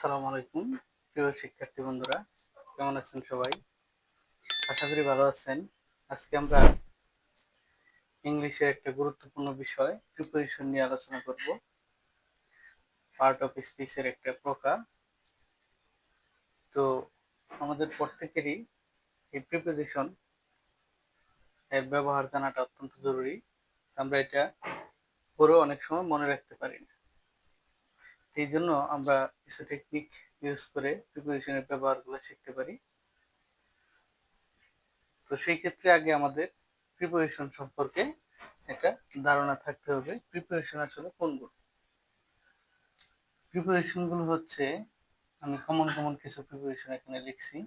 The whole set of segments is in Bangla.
আসসালামু আলাইকুম প্রিয় শিক্ষার্থী বন্ধুরা, কেমন আছেন সবাই? আশা করি ভালো আছেন। আজকে আমরা ইংলিশের একটা গুরুত্বপূর্ণ বিষয় প্রিপোজিশন নিয়ে আলোচনা করব। পার্ট অফ স্পিচের একটা প্রকার। তো আমাদের প্রত্যেকেরই এই প্রিপোজিশন এর ব্যবহার জানাটা অত্যন্ত জরুরি। আমরা এটা পড়েও অনেক সময় মনে রাখতে পারি না। এই জন্য আমরা কিছু টেকনিক ইউজ করে প্রিপোজিশনের ব্যবহারগুলো শিখতে পারি। তো সেই ক্ষেত্রে আগে আমাদের প্রিপোজিশন সম্পর্কে একটা ধারণা থাকতে হবে। প্রিপোজিশন আসলে কোনগুলো? প্রিপোজিশন গুলো হচ্ছে, আমি কমন কমন কিছু প্রিপোজিশন এখানে লিখছি।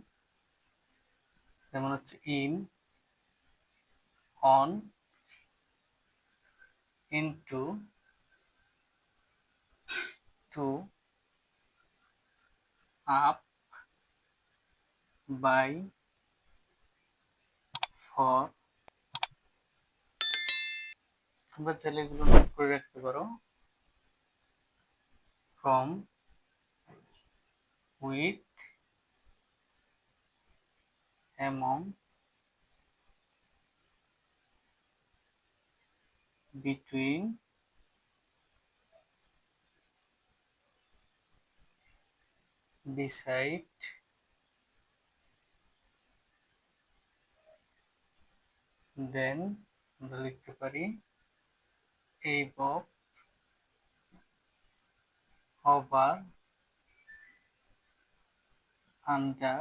যেমন হচ্ছে in, on, into, to, up, by, for. তোমরা চাইলে এগুলো নোট করে রাখতে পারো। From, with, among, between, beside, then আমরা লিখতে পারি above, over, under,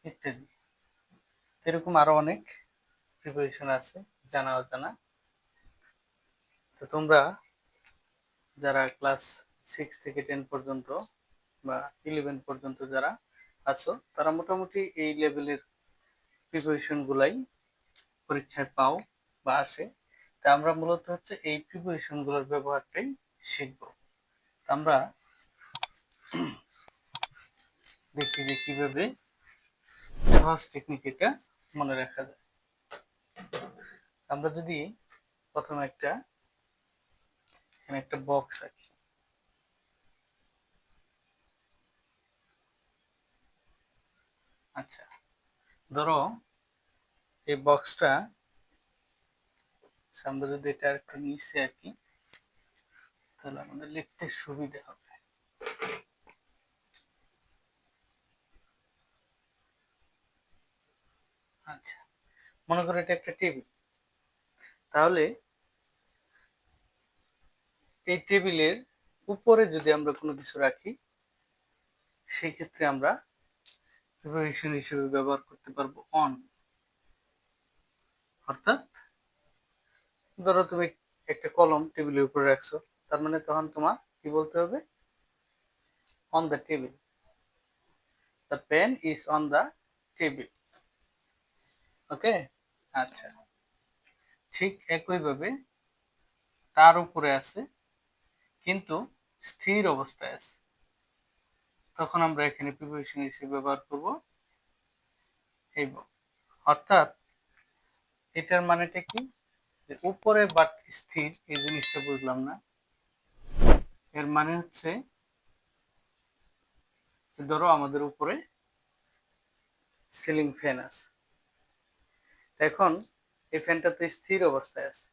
ইত্যাদি। এরকম আরো অনেক প্রিপোজিশন আছে, জানা অজানা। তো তোমরা যারা ক্লাস 6 থেকে 10 পর্যন্ত বা 11 পর্যন্ত যারা আছো, তারা মোটামুটি এই লেভেলের প্রিপারেশন গুলাই পরীক্ষায় পাও বা আসে। তা আমরা মূলত হচ্ছে এই প্রিপারেশন গুলোর ব্যবহারটাই শিখবো। আমরা দেখি যে কিভাবে সহজ টেকনিক এটা মনে রাখা যায়। আমরা যদি প্রথমে এখানে একটা বক্স আঁকি। আচ্ছা, ধরো এই বক্সটা, আমরা যদি এটা একটু নিচে আঁকি তাহলে আমাদের লিখতে সুবিধা হবে। আচ্ছা, মনে করো এটা একটা টেবিল। তাহলে এই টেবিলের উপরে যদি আমরা কোনো কিছু রাখি, সেই ক্ষেত্রে আমরা প্রিপোজিশন হিসেবে ব্যবহার করতে পারবো অন। অর্থাৎ ধরো তুমি একটা কলম টেবিলের উপরে রাখছো, তার মানে তখন তোমার কি বলতে হবে? On the table, the pen is on the table. Okay. আচ্ছা, ঠিক একইভাবে তার উপরে আছে কিন্তু স্থির অবস্থায় আছে, তখন আমরা এখানে প্রিপোজিশন হিসেবে ব্যবহার করব এই। অর্থাৎ এটার মানেটা কি, যে উপরে বাট স্থির, এই জিনিসটা বুঝলাম না। এর মানে হচ্ছে যে ধরো আমাদের উপরে সিলিং ফ্যান আছে, এখন এই ফ্যানটা তো স্থির অবস্থায় আছে,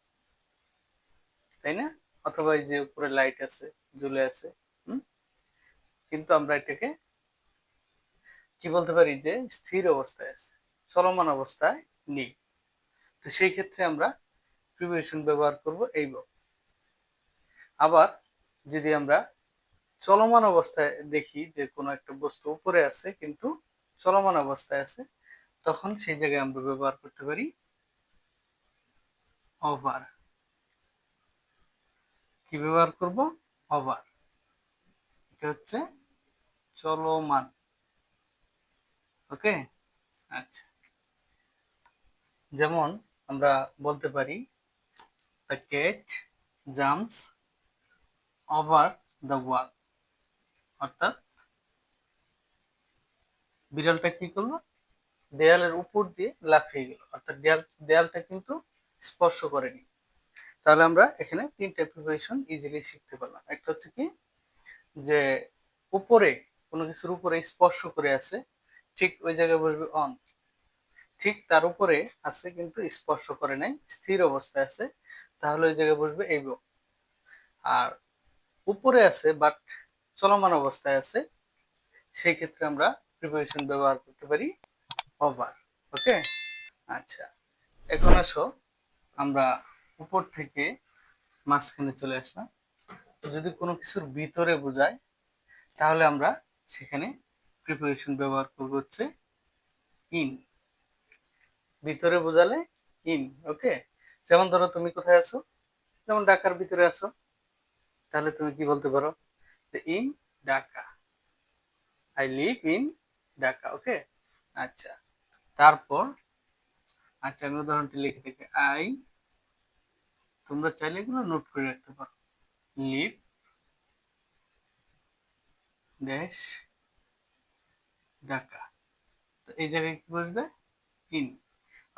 তাই না? অথবা এই যে উপরে লাইট আছে, ঝুলে আছে, কিন্তু আমরা এটাকে কি বলতে পারি, যে স্থির অবস্থায় আছে, চলমান অবস্থায় নেই। তো সেই ক্ষেত্রে আমরা প্রিপোজিশন ব্যবহার করব এই। আবার যদি আমরা চলমান অবস্থায় দেখি যে কোনো একটা বস্তু উপরে আছে কিন্তু চলমান অবস্থায় আছে, তখন সেই জায়গায় আমরা ব্যবহার করতে পারি ওভার। কি ব্যবহার করব? ওভার। এটা হচ্ছে চলমান। ওকে। আচ্ছা, যেমন আমরা বলতে পারি the cat jumps over the wall. অর্থাৎ বিড়ালটা কি করলো? দেয়ালের উপর দিয়ে লাফিয়ে গেল। অর্থাৎ দেয়ালটা কিন্তু স্পর্শ করেনি। তাহলে আমরা এখানে তিনটা প্রিপারেশন ইজিলি শিখতে পারলাম। একটা হচ্ছে কি, যে উপরে কোনো কিছুর উপরে স্পর্শ করে আছে, ঠিক ওই জায়গায় বসবে অন। ঠিক তার উপরে আছে কিন্তু স্পর্শ করে নাই, স্থির অবস্থায় আছে, তাহলে ওই জায়গায় বসবে এইব। আর উপরে আছে বাট চলমান অবস্থায় আছে, সেই ক্ষেত্রে আমরা প্রিপারেশন ব্যবহার করতে পারি ওভার। ওকে, আচ্ছা, এখন আসো আমরা উপর থেকে মাঝখানে চলে আসলাম। যদি কোনো কিছুর ভিতরে বোঝায় তাহলে আমরা সেখানে প্রিপারেশন ব্যবহার করব হচ্ছে ইন। ভিতরে বোঝালে ইন। ওকে, যেমন ধরো তুমি কোথায় আছো, যেমন ঢাকার ভিতরে আছো, তাহলে তুমি কি বলতে পারো, যে in Dhaka, I live in Dhaka. Okay, আচ্ছা, তারপর আচ্ছা আমি উদাহরণটি লিখে দেখি। আই, তোমরা চাইলে এগুলো নোট করে রাখতে পারো, লিভ ড্যাশ ঢাকা। তো এই জায়গায় কি বসবে, ইন,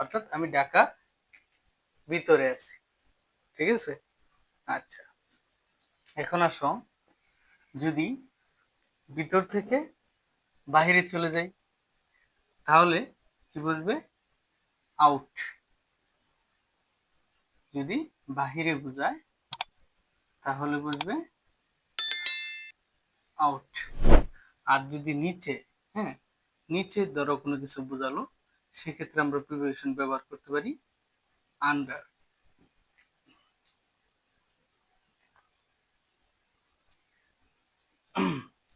অর্থাৎ আমি ঢাকা ভিতরে আছি। ঠিক আছে, আচ্ছা, এখন আসো যদি ভিতর থেকে বাহিরে চলে যাই তাহলে কি বসবে, আউট। যদি বাহিরে বোঝায় তাহলে বসবে আউট। আর যদি নিচে, হ্যাঁ, নিচে ধরো কোনো কিছু বোঝালো, সেক্ষেত্রে আমরা প্রিপোজিশন ব্যবহার করতে পারি আন্ডার।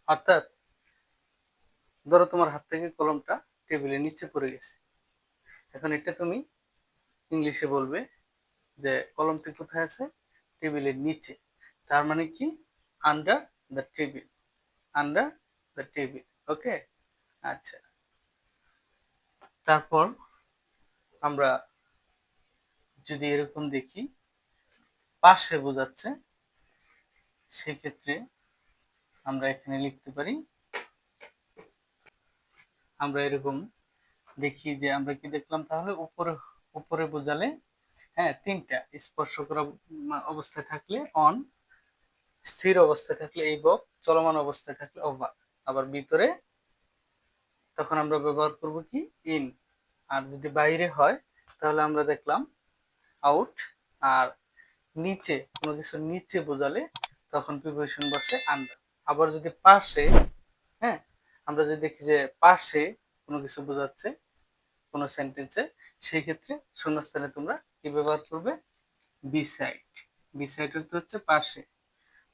অর্থাৎ ধরো তোমার হাত থেকে কলমটা টেবিলের নিচে পড়ে গেছে, এখন এটা তুমি ইংলিশে বলবে যে কলমটি কোথায় আছে, টেবিলের নিচে। তার মানে কি, under the table, under the table. Okay, আচ্ছা, তারপর আমরা যদি এরকম দেখি পাশে বোঝাচ্ছে, সেক্ষেত্রে আমরা এখানে লিখতে পারি, আমরা এরকম দেখি যে আমরা কি দেখলাম, তাহলে উপরে, উপরে বোঝালে, হ্যাঁ, তিনটা, স্পর্শ করা অবস্থায় থাকলে অন, স্থির অবস্থায় থাকলে এই বক, চলমান অবস্থায় থাকলে ওভার। আবার ভিতরে তখন আমরা ব্যবহার করব কি, ইন। আর যদি বাইরে হয় তাহলে আমরা দেখলাম আউট। আর নিচে, কোনো কিছু নিচে বোঝালে তখন প্রিপোজিশন বসে আন্ডার। আবার যদি পাশে, হ্যাঁ, আমরা যদি দেখি যে পাশে কোনো কিছু বোঝাচ্ছে কোনো সেন্টেন্সে, সেই ক্ষেত্রে শূন্যস্থানে তোমরা কি ব্যবহার করবে, বিসাইড। বিসাইড অর্থ হচ্ছে পাশে।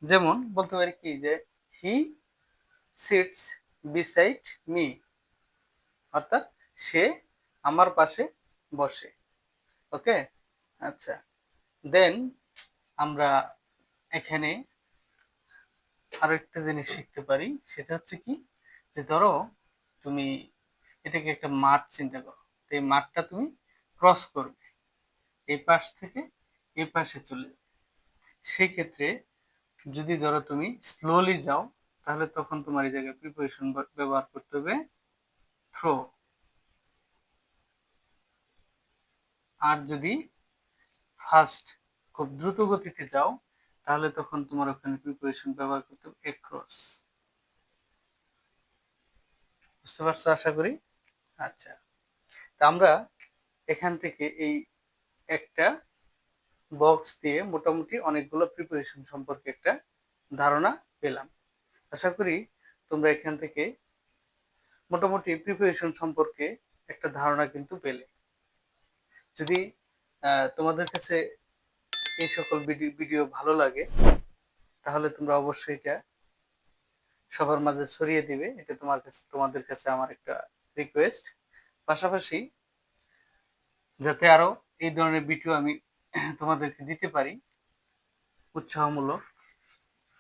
যেমন বলতে পারি কি, যে হি সিটস বিসাইড মি, অর্থাৎ সে আমার পাশে বসে। ওকে, আচ্ছা, দেন আমরা এখানে আরো একটা জিনিস শিখতে পারি, সেটা হচ্ছে কি, যে ধরো তুমি এটাকে একটা মাঠ চিন্তা করো, তো এই মাঠটা তুমি ক্রস করবে, এই পাশ থেকে এই পাশে চলে যাবে। সেই ক্ষেত্রে যদি ধরো তুমি স্লোলি যাও, তাহলে তখন তোমার এই জায়গায় প্রিপোজিশন ব্যবহার করতে হবে থ্রো। আর যদি ফাস্ট, খুব দ্রুত গতিতে যাও, তাহলে তখন তোমার ওখানে প্রিপোজিশন ব্যবহার করতে হবে অ্যাক্রস। বুঝতে পারছো আশা করি। আচ্ছা, তা আমরা এখান থেকে এই একটা বক্স দিয়ে মোটামুটি অনেকগুলো প্রিপারেশন সম্পর্কে একটা ধারণা পেলাম। আশা করি তোমরা এখান থেকে মোটামুটি প্রিপারেশন সম্পর্কে একটা ধারণা কিন্তু পেলে। যদি তোমাদের কাছে এই সকল ভিডিও ভালো লাগে, তাহলে তোমরা অবশ্যই এটা সবার মাঝে ছড়িয়ে দিবে, এটা তোমাদের কাছে আমার একটা রিকোয়েস্ট। পাশাপাশি যাতে আরো এই ধরনের ভিডিও আমি তোমাদেরকে দিতে পারি উৎসাহমূলক,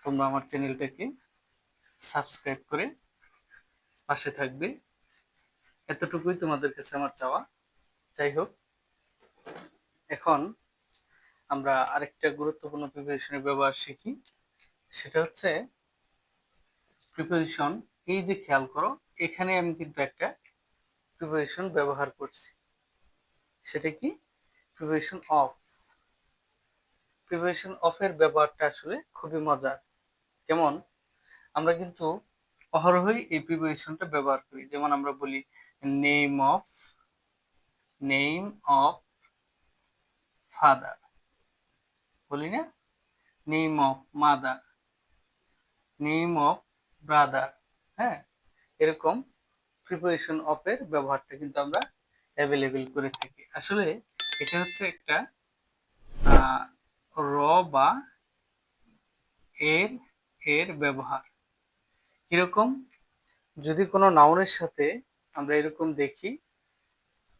তোমরা আমার চ্যানেলটাকে সাবস্ক্রাইব করে পাশে থাকবে, এতটুকুই তোমাদের কাছে আমার চাওয়া। যাই হোক, এখন আমরা আরেকটা গুরুত্বপূর্ণ প্রিপারেশনের ব্যবহার শিখি, সেটা হচ্ছে প্রিপারেশন। এই যে খেয়াল করো, এখানে আমি কিন্তু একটা প্রিপারেশন ব্যবহার করছি, সেটা কি, প্রিপারেশন অফ। প্রিপোজিশন অফ এর ব্যবহারটা আসলে খুবই মজার। কেমন, আমরা কিন্তু অহরহই এই প্রিপোজিশনটা ব্যবহার করি। যেমন আমরা বলি নেম অফ ফাদার, বলি না? Name of mother, name of brother. হ্যাঁ, এরকম প্রিপোজিশন অফ এর ব্যবহারটা কিন্তু আমরা অ্যাভেলেবেল করে থাকি। আসলে এটা হচ্ছে একটা র বা এর ব্যবহার। কিরকম, যদি কোনো নাউনের সাথে আমরা এরকম দেখি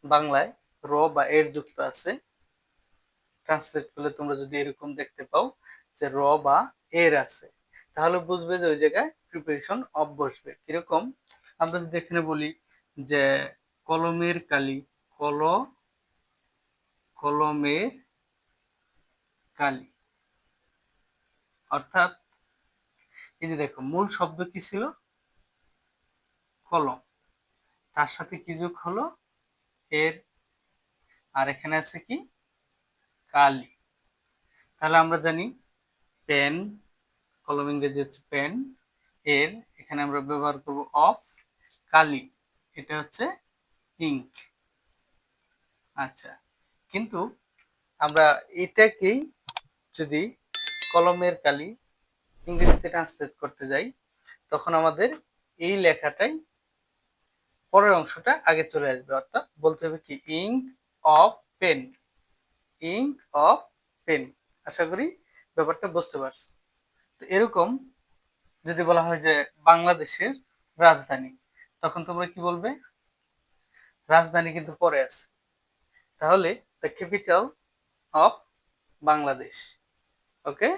বাংলায় র বা এর যুক্ত আছে, ট্রান্সলেট করলে তোমরা যদি এরকম দেখতে পাও যে র বা এর আছে, তাহলে বুঝবে যে ওই জায়গায় প্রিপোজিশন অফ বসবে। কিরকম, আমরা যদি এখানে বলি যে কলমের কালি, কলমের কালি, অর্থাৎ এই যে দেখো মূল শব্দ কি ছিল? কলম, তার সাথে কি যোগ হলো? এর, আর এখানে আছে কি? কালি। তাহলে আমরা জানি পেন, কলম ইংরেজি হচ্ছে পেন, এর এখানে আমরা ব্যবহার করব অফ, কালি এটা হচ্ছে ইঙ্ক। আচ্ছা, কিন্তু আমরা এটাকেই যদি কলমের কালি ইংরেজিতে ট্রান্সলেট করতে যাই, তখন আমাদের এই লেখাটাই পরের অংশটা আগে চলে আসবে, অর্থাৎ বলতে হবে কি ink of pen, ink of pen. আশা করি ব্যাপারটা বুঝতে পারছো। তো এরকম যদি বলা হয় যে বাংলাদেশের রাজধানী, তখন তোমরা কি বলবে? রাজধানী কিন্তু পরে আছে, তাহলে দ্য ক্যাপিটাল অফ বাংলাদেশ। ওকে,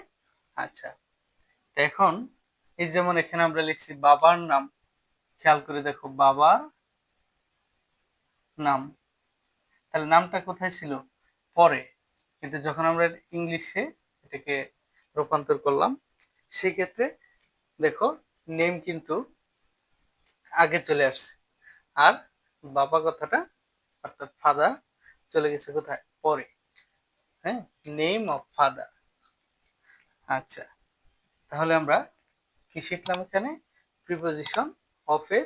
আচ্ছা। এখন এই যেমন এখানে আমরা লিখছি বাবার নাম, খেয়াল করে দেখো বাবার নাম, তাহলে নামটা কোথায় ছিল? পরে। কিন্তু যখন আমরা ইংলিশে এটাকে রূপান্তর করলাম, সেই ক্ষেত্রে দেখো নেম কিন্তু আগে চলে আসছে, আর বাবা কথাটা অর্থাৎ ফাদার চলে গেছে কোথায়? পরে। হ্যাঁ, নেম অফ ফাদার। আচ্ছা, তাহলে আমরা কি শিখলাম এখানে? প্রিপোজিশন অফ এর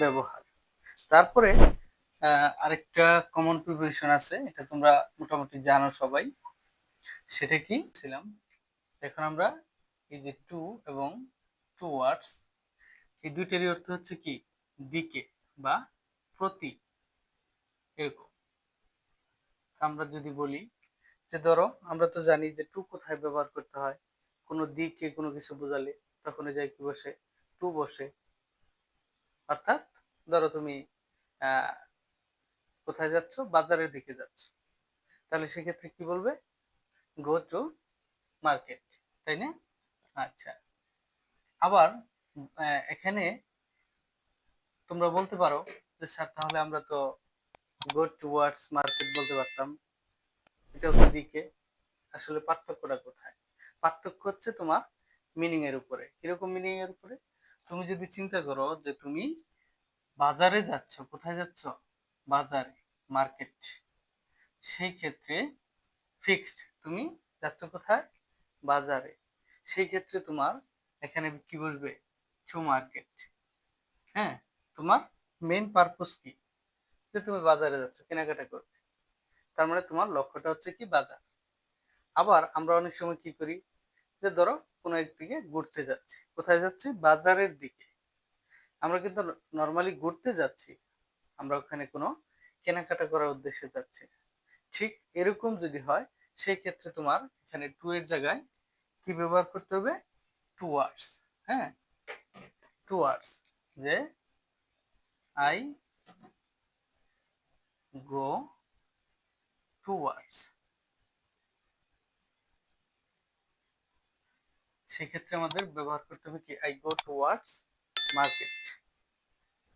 ব্যবহার। তারপরে আরেকটা কমন প্রিপোজিশন আছে, এটা তোমরা মোটামুটি জানো সবাই। সেটা কি ছিলাম, এখন আমরা এই যে টু এবং টুয়ার্ডস, এই দুইটারই অর্থ হচ্ছে কি? দিকে বা প্রতি। এরকম আমরা যদি বলি যে ধরো আমরা তো জানি যে টু কোথায় ব্যবহার করতে হয়, কোনো দিকে কোনো কিছু বোঝালে তখন এই জায়গায় কি বসে? টু বসে। অর্থাৎ ধরো তুমি আহ কোথায় যাচ্ছ? বাজারের দিকে যাচ্ছ, তাহলে সেক্ষেত্রে কি বলবে? গো টু মার্কেট, তাই না? আচ্ছা, আবার এখানে তোমরা বলতে পারো যে স্যার তাহলে আমরা তো গো টুয়ার্ডস মার্কেট বলতে পারতাম, এটাও তো দিকে। আসলে পার্থক্যটা কোথায়? পার্থক্য হচ্ছে তোমার মিনিং এর উপরে। কিরকম মিনিং এর উপরে? তুমি যদি চিন্তা করো যে তুমি বাজারে যাচ্ছ, কোথায় যাচ্ছ? বাজারে, মার্কেট, সেই ক্ষেত্রে ফিক্সড তুমি যাচ্ছ কোথায়? বাজারে, সেই ক্ষেত্রে তোমার এখানে কি বসবে? To market. হ্যাঁ, তোমার মেইন পারপোজ কি? যে তুমি বাজারে যাচ্ছ কেনাকাটা করতে, তার মানে তোমার লক্ষ্যটা হচ্ছে কি? বাজার। আবার আমরা অনেক সময় কি করি, যে ধরো কোনো একদিকে ঘুরতে যাচ্ছি, কোথায় যাচ্ছি? বাজারের দিকে। আমরা কিন্তু নর্মালি ঘুরতে যাচ্ছি, আমরা ওখানে কোনো কেনাকাটা করার উদ্দেশ্যে যাচ্ছি। ঠিক এরকম যদি হয়, সেই ক্ষেত্রে তোমার এখানে টু এর জায়গায় কি ব্যবহার করতে হবে? টুয়ার্ডস। হ্যাঁ, টুয়ার্ডস, যে আই গো টুয়ার্ডস, সেক্ষেত্রে আমাদের ব্যবহার করতে হবে কি? I go towards market.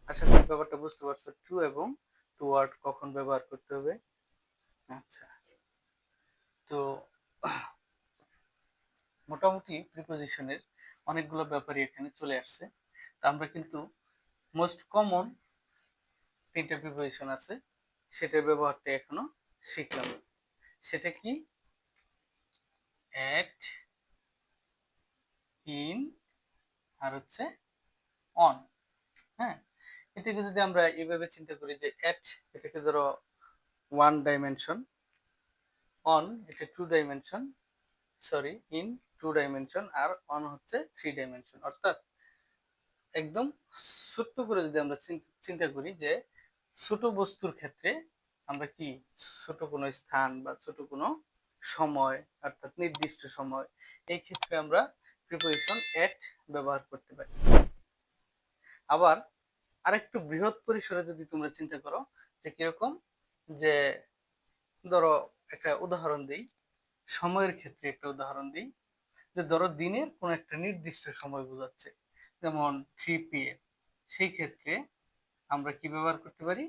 আশা করি ব্যাপারটা বুঝতে পারছো, টু এবং টুয়ার্ড কখন ব্যবহার করতে হবে। আচ্ছা, তো মোটামুটি প্রিপোজিশনের অনেকগুলো ব্যাপারই এখানে চলে আসছে। তা আমরা কিন্তু মোস্ট কমন তিনটা প্রিপোজিশন আছে, সেটার ব্যবহারটা এখনো শিখলাম। সেটা কি? অ্যাট, ইন, আর হচ্ছে অন। হ্যাঁ, এটাকে যদি আমরা এইভাবে চিন্তা করি যে অ্যাট এটাকে ধরো 1 ডাইমেনশন, অন এটা 2 ডাইমেনশন, সরি ইন 2 ডাইমেনশন, আর অন হচ্ছে 3 ডাইমেনশন। অর্থাৎ একদম ছোট্ট করে যদি আমরা চিন্তা করি যে ছোট বস্তুর ক্ষেত্রে আমরা কি ছোট কোনো স্থান বা ছোট কোনো সময়, অর্থাৎ নির্দিষ্ট সময়, এই ক্ষেত্রে আমরা প্রিপোজিশন এট ব্যবহার করতে পারি। আবার আরেকটু বৃহৎ পরিসরে যদি তোমরা চিন্তা করো যে কিরকম, যে ধরো একটা উদাহরণ দিই, সময়ের ক্ষেত্রে একটা উদাহরণ দিই, যে ধরো দিনের কোন একটা নির্দিষ্ট সময় বোঝাচ্ছে, যেমন 3 PM, সেই ক্ষেত্রে আমরা কি ব্যবহার করতে পারি,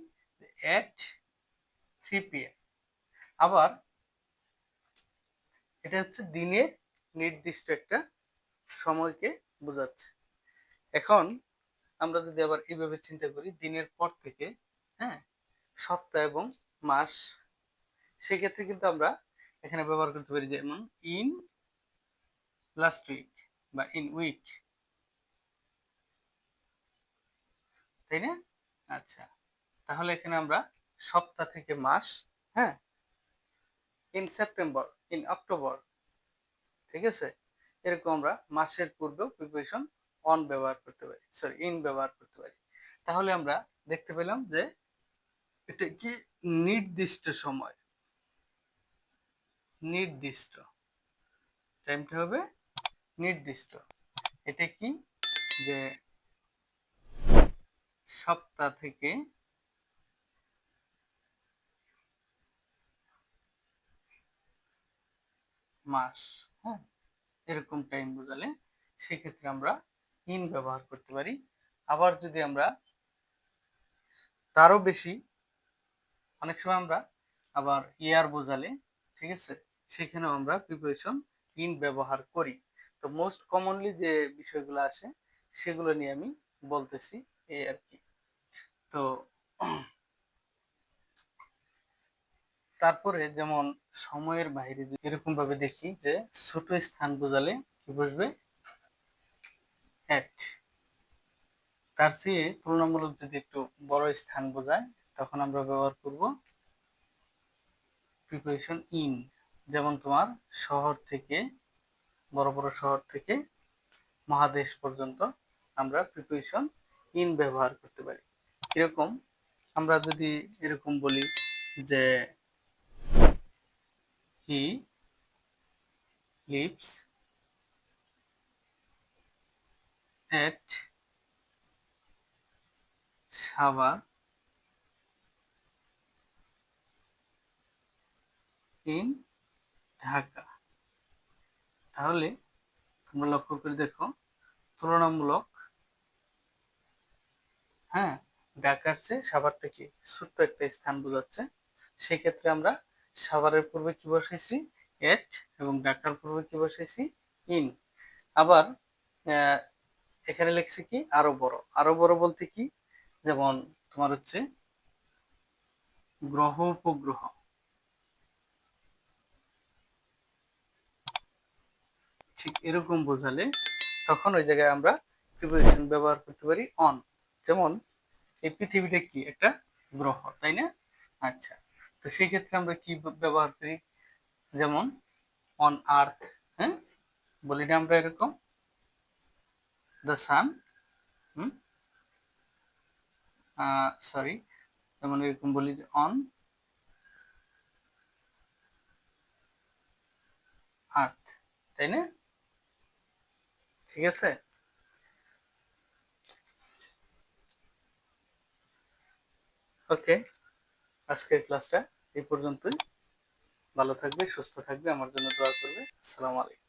এট 3 PM। আবার এটা হচ্ছে দিনের নির্দিষ্ট একটা সময়কে বোঝাচ্ছে। এখন আমরা যদি আবার এইভাবে চিন্তা করি দিনের পর থেকে, হ্যাঁ, সপ্তাহ এবং মাস, সেক্ষেত্রে কিন্তু আমরা এখানে ব্যবহার করতে পারি যেমন ইন লাস্ট উইক বা ইন উইক, তাই না? আচ্ছা, তাহলে এখানে আমরা সপ্তাহ থেকে মাস, হ্যাঁ, ইন সেপ্টেম্বর, ইন অক্টোবর, ঠিক আছে, এরকম আমরা মাসের পূর্বেও প্রিপোজিশন অন ব্যবহার করতে পারি, সরি ইন ব্যবহার করতে পারি। তাহলে আমরা দেখতে পেলাম যে এটা কি নির্দিষ্ট সময়, নির্দিষ্ট টাইমটা হবে নির্দিষ্ট। এটা কি, যে সপ্তাহ থেকে মাস, হ্যাঁ, এরকম টাইম বোঝালে সেক্ষেত্রে আমরা ইন ব্যবহার করতে পারি। আবার যদি আমরা তারও বেশি, অনেক সময় আমরা আবার ইয়ার বোঝালে, ঠিক আছে, সেখানেও আমরা প্রিপোজিশন ইন ব্যবহার করি। তো মোস্ট কমনলি যে বিষয়গুলো আসে সেগুলো নিয়ে আমি বলতেছি, এই আর কি। তো তারপরে যেমন সময়ের বাইরে এরকম ভাবে দেখি যে ছোট স্থান বোঝালে কি বসবে, এট। তার চেয়ে তুলনামূলক যদি একটু বড় স্থান বোঝায় তখন আমরা ব্যবহার করব প্রিপোজিশন ইন। যেমন তোমার শহর থেকে, বড় বড় শহর থেকে মহাদেশ পর্যন্ত আমরা প্রিপোজিশন ইন ব্যবহার করতে পারি। এরকম আমরা যদি এরকম বলি যে he lives at Savar in Dhaka, তাহলে তোমরা লক্ষ্য করে দেখো তুলনামূলক, হ্যাঁ, ঢাকার চেয়ে সাভারটা কি ছোট্ট একটা স্থান বোঝাচ্ছে। সেক্ষেত্রে আমরা সাভারের পূর্বে কি বসাইছি, এট, এবং ঢাকার পূর্বে কি বসাইছি, ইন। আবার এখানে লিখছি কি আরো বড়, আরো বড় বলতে কি, যেমন তোমার হচ্ছে গ্রহ উপগ্রহ, ঠিক এরকম বোঝালে তখন ওই জায়গায় আমরা প্রিপোজিশন ব্যবহার করতে পারি অন। যেমন এই পৃথিবীটা কি একটা গ্রহ, তাই না? আচ্ছা, তো সেই ক্ষেত্রে আমরা কি ব্যবহার করি, যেমন অন আর্থ, হ্যাঁ, বলি না আমরা এরকম, দ্য সান, সরি, যেমন এরকম বলি যে অন আর্থ, তাই না? ঠিক আছে। ওকে, আজকের ক্লাসটা এই পর্যন্তই। ভালো থাকবে, সুস্থ থাকবে, আমার জন্য দোয়া করবে। আসসালামু আলাইকুম।